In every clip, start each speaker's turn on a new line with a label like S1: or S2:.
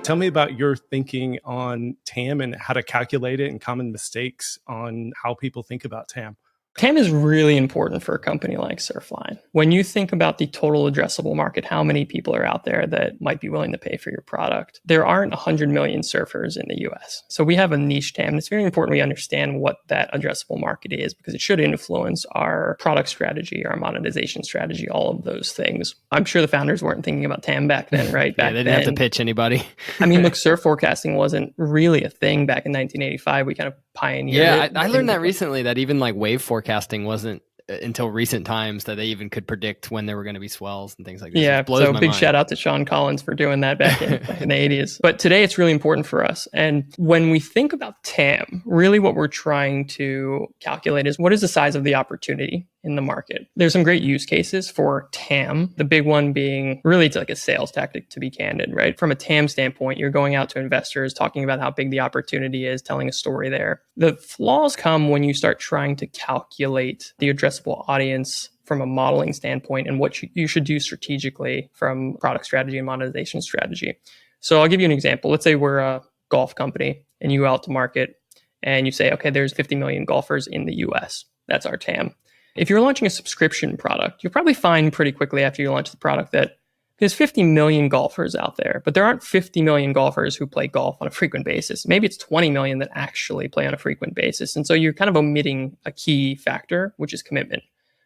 S1: Tell me about your thinking on TAM and how to calculate it and common mistakes on how people think about TAM.
S2: TAM is really important for a company like Surfline. When you think about the total addressable market, how many people are out there that might be willing to pay for your product? There aren't 100 million surfers in the US. So we have a niche TAM. It's very important we understand what that addressable market is because it should influence our product strategy, our monetization strategy, all of those things. I'm sure the founders weren't thinking about TAM back then, right?
S3: They didn't have to pitch anybody.
S2: I mean, look, surf forecasting wasn't really a thing back in 1985. We kind of pioneered it.
S3: I learned that recently, that even like wave forecasting wasn't until recent times that they even could predict when there were going to be swells and things like this.
S2: Yeah, so big shout out to Sean Collins for doing that back in the 80s. But today it's really important for us. And when we think about TAM, really what we're trying to calculate is what is the size of the opportunity in the market. There's some great use cases for TAM. The big one being really it's like a sales tactic, to be candid, right? From a TAM standpoint, you're going out to investors, talking about how big the opportunity is, telling a story there. The flaws come when you start trying to calculate the addressable audience from a modeling standpoint and what you should do strategically from product strategy and monetization strategy. So I'll give you an example. Let's say we're a golf company and you go out to market and you say, okay, there's 50 million golfers in the US. That's our TAM. If you're launching a subscription product, you'll probably find pretty quickly after you launch the product that there's 50 million golfers out there, but there aren't 50 million golfers who play golf on a frequent basis. Maybe it's 20 million that actually play on a frequent basis. And so you're kind of omitting a key factor, which is commitment.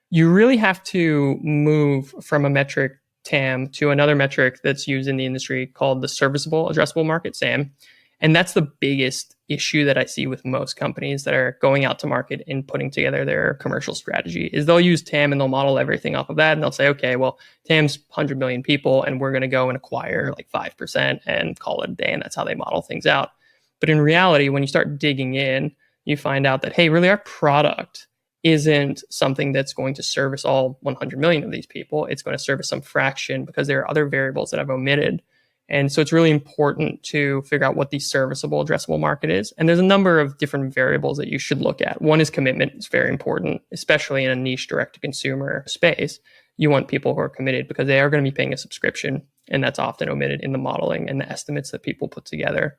S2: You really have to move from a metric TAM to another metric that's used in the industry called the Serviceable Addressable Market, SAM. And that's the biggest issue that I see with most companies that are going out to market and putting together their commercial strategy is they'll use TAM and they'll model everything off of that. And they'll say, okay, well, TAM's 100 million people and we're going to go and acquire like 5% and call it a day. And that's how they model things out. But in reality, when you start digging in, you find out that, hey, really our product isn't something that's going to service all 100 million of these people. It's going to service some fraction because there are other variables that I've omitted. And so it's really important to figure out what the serviceable addressable market is. And there's a number of different variables that you should look at. One is commitment. It's very important, especially in a niche direct-to-consumer space. You want people who are committed because they are going to be paying a subscription. And that's often omitted in the modeling and the estimates that people put together.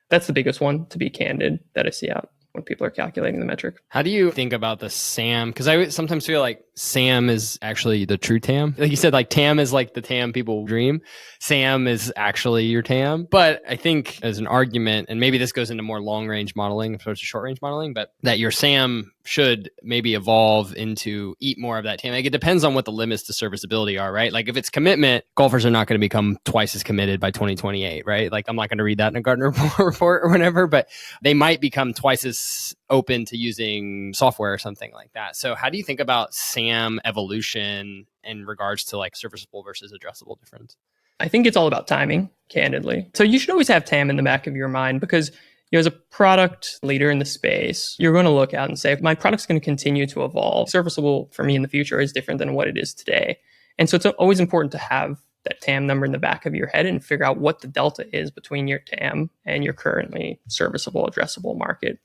S2: That's the biggest one, to be candid, that I see out when people are calculating the metric.
S3: How do you think about the SAM? Because I sometimes feel like SAM is actually the true TAM. Like you said, like TAM is like the TAM people dream. SAM is actually your TAM. But I think as an argument, and maybe this goes into more long-range modeling opposed to short-range modeling, but that your SAM should maybe evolve into eat more of that TAM. Like it depends on what the limits to serviceability are, right? Like if it's commitment, golfers are not going to become twice as committed by 2028, right? Like I'm not going to read that in a Gartner report or whatever, but they might become twice as open to using software or something like that. So how do you think about SAM evolution in regards to like serviceable versus addressable difference?
S2: I think it's all about timing, candidly. So you should always have TAM in the back of your mind because as a product leader in the space, you're going to look out and say, my product's going to continue to evolve. Serviceable for me in the future is different than what it is today. And so it's always important to have that TAM number in the back of your head and figure out what the delta is between your TAM and your currently serviceable addressable market.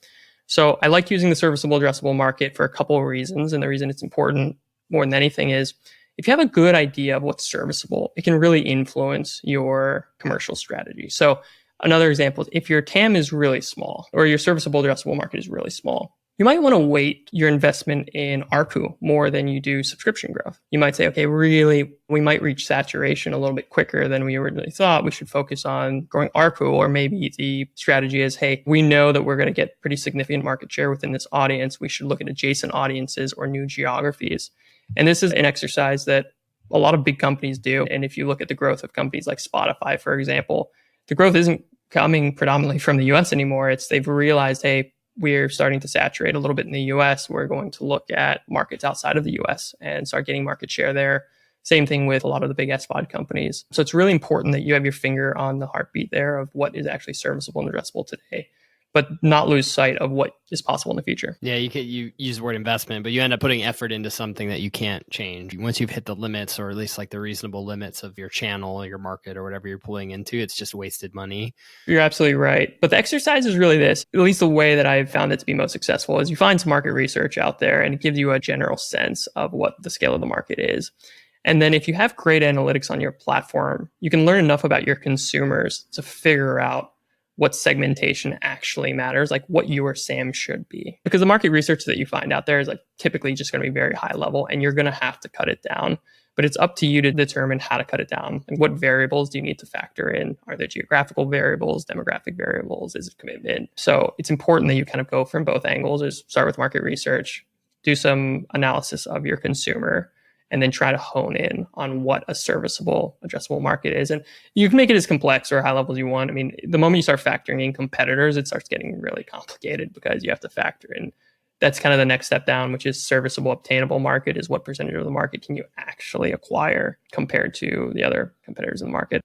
S2: So I like using the serviceable addressable market for a couple of reasons. And the reason it's important more than anything is if you have a good idea of what's serviceable, it can really influence your commercial strategy. So another example is if your TAM is really small or your serviceable addressable market is really small, you might want to weight your investment in ARPU more than you do subscription growth. You might say, okay, really, we might reach saturation a little bit quicker than we originally thought. We should focus on growing ARPU, or maybe the strategy is, hey, we know that we're going to get pretty significant market share within this audience. We should look at adjacent audiences or new geographies. And this is an exercise that a lot of big companies do. And if you look at the growth of companies like Spotify, for example, the growth isn't coming predominantly from the US anymore. They've realized, hey, we're starting to saturate a little bit in the US. We're going to look at markets outside of the US and start getting market share there. Same thing with a lot of the big SVOD companies. So it's really important that you have your finger on the heartbeat there of what is actually serviceable and addressable today, but not lose sight of what is possible in the future.
S3: Yeah, you use the word investment, but you end up putting effort into something that you can't change. Once you've hit the limits, or at least like the reasonable limits of your channel or your market or whatever you're pulling into, it's just wasted money.
S2: You're absolutely right. But the exercise is really this, at least the way that I've found it to be most successful is you find some market research out there and it gives you a general sense of what the scale of the market is. And then if you have great analytics on your platform, you can learn enough about your consumers to figure out what segmentation actually matters, like what your SAM should be. Because the market research that you find out there is like typically just going to be very high level, and you're going to have to cut it down. But it's up to you to determine how to cut it down. And what variables do you need to factor in? Are there geographical variables, demographic variables? Is it commitment? So it's important that you kind of go from both angles. Is start with market research, do some analysis of your consumer, and then try to hone in on what a serviceable, addressable market is. And you can make it as complex or high level as you want. I mean, the moment you start factoring in competitors, it starts getting really complicated because you have to factor in. That's kind of the next step down, which is serviceable obtainable market, is what percentage of the market can you actually acquire compared to the other competitors in the market.